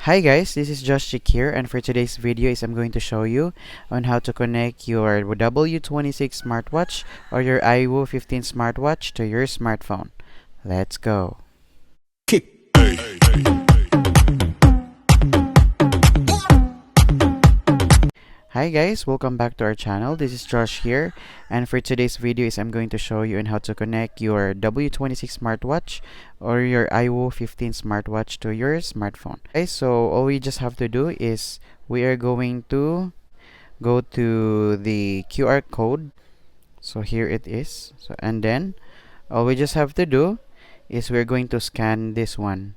Hi guys, this is Josh here, and for today's video I'm going to show you on how to connect your W26 smartwatch or your iWoo 15 smartwatch to your smartphone. Let's go. Hi guys, welcome back to our channel. This is Josh here, and for today's video I'm going to show you on how to connect your W26 smartwatch or your iWoo 15 smartwatch to your smartphone. Okay, so all we just have to do is we are going to go to the QR code. So here it is. So and then all we just have to do is we're going to scan this one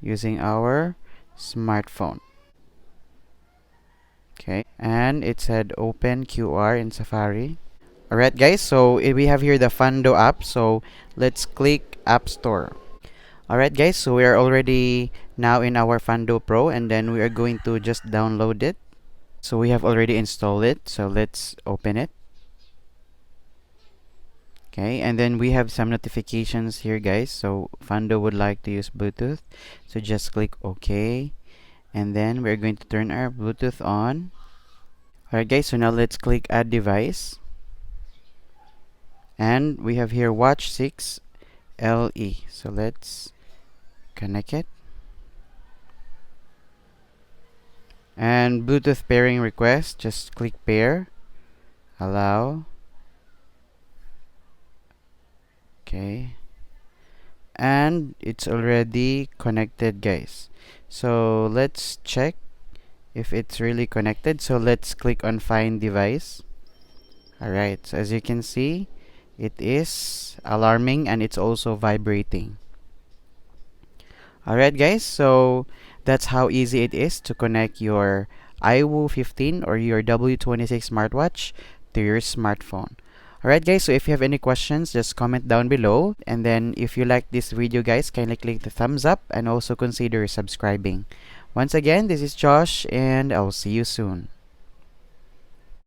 using our smartphone. Okay, and it said open QR in Safari. Alright guys, so we have here the Fundo app, so let's click App Store. Alright guys, so we are already now in our Fundo Pro, and then we are going to just download it. So we have already installed it, so let's open it. Okay, and then we have some notifications here guys. So Fundo would like to use Bluetooth, so just click OK, and then we're going to turn our Bluetooth on. Alright guys, so now let's click add device, and we have here watch 6 LE, so let's connect it. And Bluetooth pairing request, just click pair, allow. Okay, and it's already connected guys. So let's check if it's really connected. So let's click on find device. Alright, so as you can see, it is alarming and it's also vibrating. Alright guys, so that's how easy it is to connect your iWoo 15 or your W26 smartwatch to your smartphone. Alright guys, so if you have any questions, just comment down below. And then if you like this video guys, kindly click the thumbs up and also consider subscribing. Once again, this is Josh, and I'll see you soon.